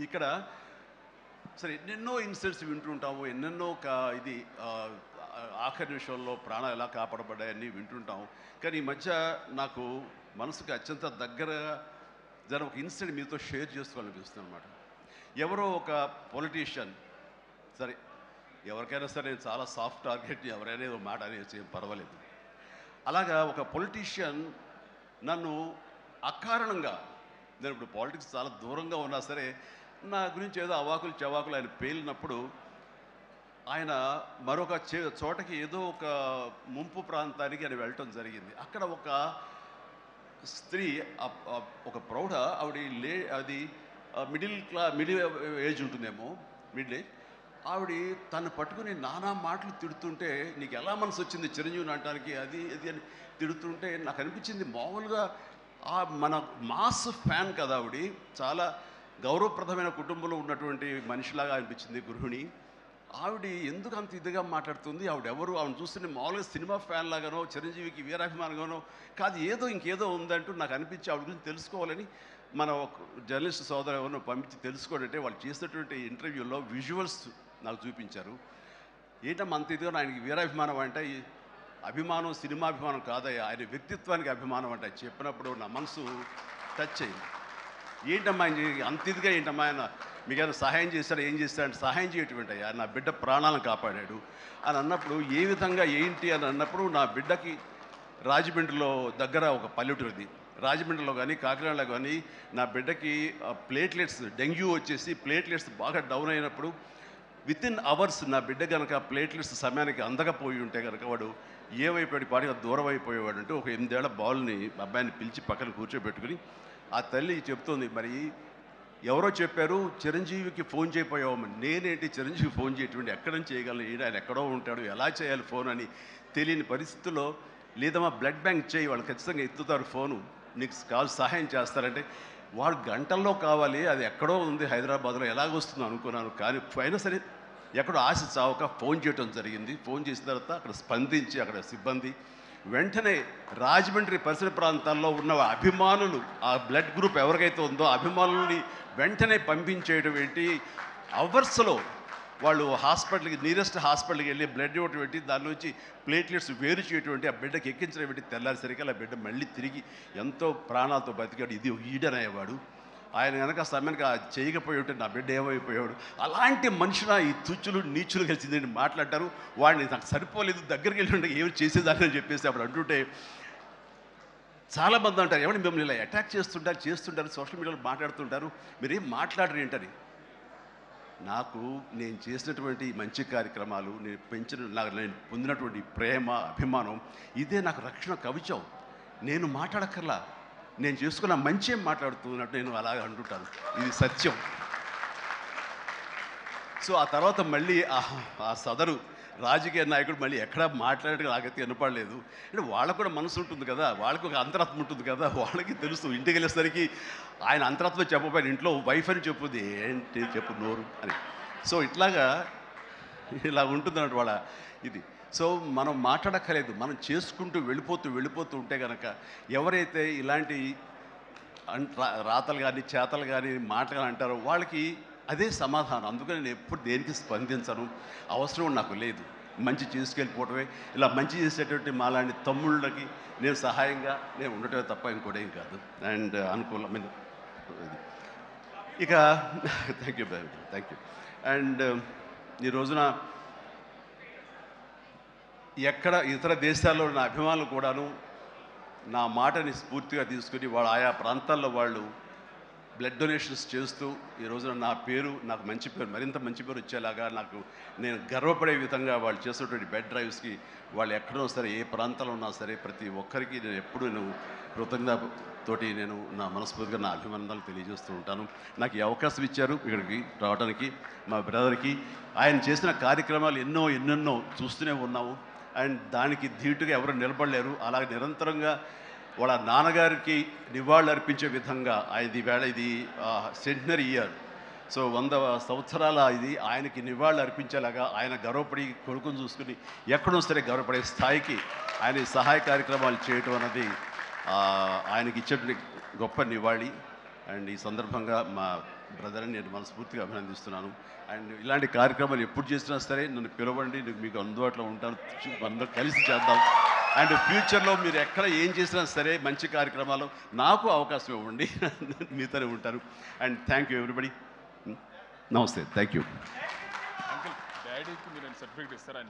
ఇక్కడ సరే ఎన్నెన్నో ఇన్సిడెంట్స్ వింటుంటాము, ఎన్నెన్నో ఇది ఆఖరి నిమిషంలో ప్రాణాలు ఎలా కాపాడబడ్డాయని వింటుంటాం. కానీ ఈ మధ్య నాకు మనసుకు అత్యంత దగ్గరగా జరిగిన ఒక ఇన్సిడెంట్ మీతో షేర్ చేసుకోవాలనిపిస్తుంది అనమాట. ఎవరో ఒక పొలిటీషియన్, సరే ఎవరికైనా సరే నేను చాలా సాఫ్ట్ టార్గెట్, ఎవరైనా ఏదో మాట అనేసి ఏం పర్వాలేదు. అలాగా ఒక పొలిటీషియన్ నన్ను అకారణంగా, నేను ఇప్పుడు పాలిటిక్స్ చాలా దూరంగా ఉన్నా సరే నా గురించి ఏదో అవాకులు చవాకులు ఆయన పేలినప్పుడు, ఆయన మరొక చోటకి ఏదో ఒక ముంపు ప్రాంతానికి ఆయన వెళ్ళటం జరిగింది. అక్కడ ఒక స్త్రీ, ఒక ప్రౌఢ, అది మిడిల్ ఏజ్ ఉంటుందేమో, మిడిల్ ఏజ్. ఆవిడ తను పట్టుకుని నానా మాటలు తిడుతుంటే, నీకు ఎలా మనసు వచ్చింది చిరంజీవిని అనడానికి, అది అని తిడుతుంటే నాకు అనిపించింది, మామూలుగా మన మాస్ ఫ్యాన్ కదా ఆవిడ, చాలా గౌరవప్రదమైన కుటుంబంలో ఉన్నటువంటి మనిషిలాగా అనిపించింది, గృహిణి. ఆవిడ ఎందుకు అంత ఇదిగా మాట్లాడుతుంది, ఆవిడెవరు, ఆవిడ చూస్తుంటే మామూలుగా సినిమా ఫ్యాన్ లాగానో చిరంజీవికి వీరాభిమానంగానో కాదు, ఇంకేదో ఉందంటూ నాకు అనిపించి ఆవిడ గురించి తెలుసుకోవాలని మన ఒక జర్నలిస్ట్ సోదరు ఎవరినో పంపించి తెలుసుకోవాలంటే వాళ్ళు చేసినటువంటి ఇంటర్వ్యూలో విజువల్స్ నాకు చూపించారు. ఏంటమ్మా అంత ఇదిగా ఆయనకి వీరాభిమానం అంటే, అభిమానం సినిమాభిమానం కాదయ్యా, ఆయన వ్యక్తిత్వానికి అభిమానం అంటే చెప్పినప్పుడు నా మనసు టచ్ అయింది. ఏంటమ్మా అంత ఇదిగా ఏంటమ్మా ఆయన మీకైనా సహాయం చేశాడు, ఏం చేశాడు, సహాయం చేయటువంటి అయ్యా, నా బిడ్డ ప్రాణాలను కాపాడాడు అని అన్నప్పుడు, ఏ విధంగా ఏంటి అని అన్నప్పుడు, నా బిడ్డకి రాజమండ్రిలో దగ్గర ఒక పల్లెటూరుది, రాజమండ్రిలో కానీ కాకినాడలో కానీ నా బిడ్డకి ప్లేట్లెట్స్, డెంగ్యూ వచ్చేసి ప్లేట్లెట్స్ బాగా డౌన్ అయినప్పుడు వితిన్ అవర్స్ నా బిడ్డ కనుక ప్లేట్లెట్స్ సమయానికి అందకపోయి ఉంటే కనుక వాడు ఏమైపోయాడు, పాటిగా దూరం అయిపోయేవాడు. అంటే ఒక 8 ఏళ్ల బాలుని అబ్బాయిని పిలిచి పక్కన కూర్చోబెట్టుకుని ఆ తల్లి చెప్తుంది, మరి ఎవరో చెప్పారు చిరంజీవికి ఫోన్ చేయపోయావమ్మని. నేనేంటి చిరంజీవి ఫోన్ చేయటువంటి, ఎక్కడ నుంచి చేయగలను, ఆయన ఎక్కడో ఉంటాడు, ఎలా చేయాలి ఫోన్ అని తెలియని పరిస్థితుల్లో, లేదమ్మా బ్లడ్ బ్యాంక్ చేయి, వాళ్ళు ఖచ్చితంగా ఎత్తుతారు ఫోను, నీకు కాల్ సహాయం చేస్తారంటే, వాడు గంటల్లో కావాలి, అది ఎక్కడో ఉంది హైదరాబాద్లో, ఎలాగొస్తుందో అనుకున్నాను. కానీ అయినా సరే ఎక్కడో ఆశ చావక ఫోన్ చేయడం జరిగింది. ఫోన్ చేసిన తర్వాత అక్కడ స్పందించి అక్కడ సిబ్బంది వెంటనే రాజమండ్రి పరిసర ప్రాంతాల్లో ఉన్న అభిమానులు, ఆ బ్లడ్ గ్రూప్ ఎవరికైతే ఉందో అభిమానుల్ని వెంటనే పంపించేయడం ఏంటి, అవర్స్లో వాళ్ళు హాస్పిటల్కి, నీరెస్ట్ హాస్పిటల్కి వెళ్ళి బ్లడ్ ఇవ్వటం ఏంటి, దాని నుంచి ప్లేట్లెట్స్ వేరు చేయటువంటి, ఆ బిడ్డకి ఎక్కించడం ఏంటి, తెల్లారిసరికి ఆ బిడ్డ మళ్ళీ తిరిగి ఎంతో ప్రాణాలతో బతికాడు. ఇది ఈడనేవాడు. ఆయన కనుక సమయానికి చేయకపోయి ఉంటే నా బిడ్డ ఏమైపోయాడు. అలాంటి మనుషుల ఈ తుచ్చులు నీచులు కలిసిందని మాట్లాడతారు. వాడిని నాకు సరిపోలేదు, దగ్గరికి వెళ్ళి ఉంటే ఏమి చేసేదాన్ని అని చెప్పేసి అప్పుడు అంటుంటే, చాలామంది అంటారు ఏమని మిమ్మల్ని ఇలా అటాక్ చేస్తుంటారు సోషల్ మీడియాలో మాట్లాడుతుంటారు, మీరేం మాట్లాడరు ఏంటని. నేను చేసినటువంటి మంచి కార్యక్రమాలు, నేను పొందినటువంటి ప్రేమ, అభిమానం, ఇదే నాకు రక్షణ కవచం. నేను మాట్లాడక్కర్లా, నేను చేసుకున్న మంచి మాట్లాడుతున్నట్టు నేను అలాగే అంటుంటాను, ఇది సత్యం. సో ఆ తర్వాత మళ్ళీ ఆ సదరు రాజకీయ నాయకుడు మళ్ళీ ఎక్కడా మాట్లాడేది నాకైతే వినపడలేదు. అంటే వాళ్ళకు కూడా మనసు ఉంటుంది కదా, వాళ్ళకి ఒక అంతరాత్మ ఉంటుంది కదా, వాళ్ళకి తెలుసు. ఇంటికి వెళ్ళేసరికి ఆయన అంతరాత్మ చెప్పబోయిన ఇంట్లో వైఫ్ అని చెప్పుద్ది, ఏంటి చెప్పు నోరు అని. సో ఇలా ఉంటుంది అన్నట్టు వాళ్ళ ఇది. సో మనం మాట్లాడక్కర్లేదు, మనం చేసుకుంటూ వెళ్ళిపోతూ ఉంటే కనుక ఎవరైతే ఇలాంటి రాతలు కానీ చేతలు కానీ మాటలు కానీ అంటారో వాళ్ళకి అదే సమాధానం. అందుకని నేను ఎప్పుడు దేనికి స్పందించను, అవసరం నాకు లేదు. మంచి చేసుకెళ్ళిపోవటమే, ఇలా మంచి చేసేటువంటి మాలాంటి తమ్ముళ్ళకి నేను సహాయంగా నేను ఉండటమే తప్ప ఇంకోటేం కాదు. అండ్ అనుకూలమైన ఇక థ్యాంక్ యూ. అండ్ ఈ రోజున ఎక్కడ ఇతర దేశాల్లో ఉన్న అభిమానులు కూడాను నా మాటని స్ఫూర్తిగా తీసుకుని ఆయా ప్రాంతాల్లో వాళ్ళు బ్లడ్ డొనేషన్స్ చేస్తూ ఈ రోజున నాకు మంచి పేరు, మరింత మంచి పేరు వచ్చేలాగా నేను గర్వపడే విధంగా వాళ్ళు చేసేటువంటి బెడ్ డ్రైవ్స్కి వాళ్ళు ఎక్కడో సరే, ఏ ప్రాంతంలో ఉన్నా సరే, ప్రతి ఒక్కరికి నేను ఎప్పుడు కృతజ్ఞతతోటి నేను నా మనస్ఫూర్తిగా నా అభిమానాలు తెలియజేస్తూ ఉంటాను. నాకు ఈ అవకాశం ఇచ్చారు ఇక్కడికి రావడానికి, మా బ్రదర్కి. ఆయన చేసిన కార్యక్రమాలు ఎన్నెన్నో చూస్తూనే ఉన్నాము. అండ్ దానికి ధీటుగా ఎవరు నిలబడలేరు. అలాగే నిరంతరంగా వాళ్ళ నాన్నగారికి నివాళులు అర్పించే విధంగా ఇది సెంటనరీ ఇయర్. సో 100 సంవత్సరాల ఇది ఆయనకి నివాళులు అర్పించేలాగా, ఆయన గర్వపడి కొడుకుని చూసుకుని ఎక్కడో సరే గర్వపడే స్థాయికి ఆయన సహాయ కార్యక్రమాలు చేయటం అన్నది ఆయనకి ఇచ్చేటువంటి గొప్ప నివాళి. అండ్ ఈ సందర్భంగా మా బ్రదర్ అని నేను మనస్ఫూర్తిగా అభినందిస్తున్నాను. అండ్ ఇలాంటి కార్యక్రమాలు ఎప్పుడు చేసినా సరే నన్ను పిలవండి, మీకు అందుబాటులో ఉంటాను, అందరూ కలిసి చేద్దాం. అండ్ ఫ్యూచర్లో మీరు ఎక్కడ ఏం చేసినా సరే మంచి కార్యక్రమాలు నాకు అవకాశం ఇవ్వండి, మీతోనే ఉంటాను. And thank you everybody. నమస్తే, థ్యాంక్ యూ. అంకుల్ డాడీకి మీరు సర్టిఫికేట్ ఇస్తారా?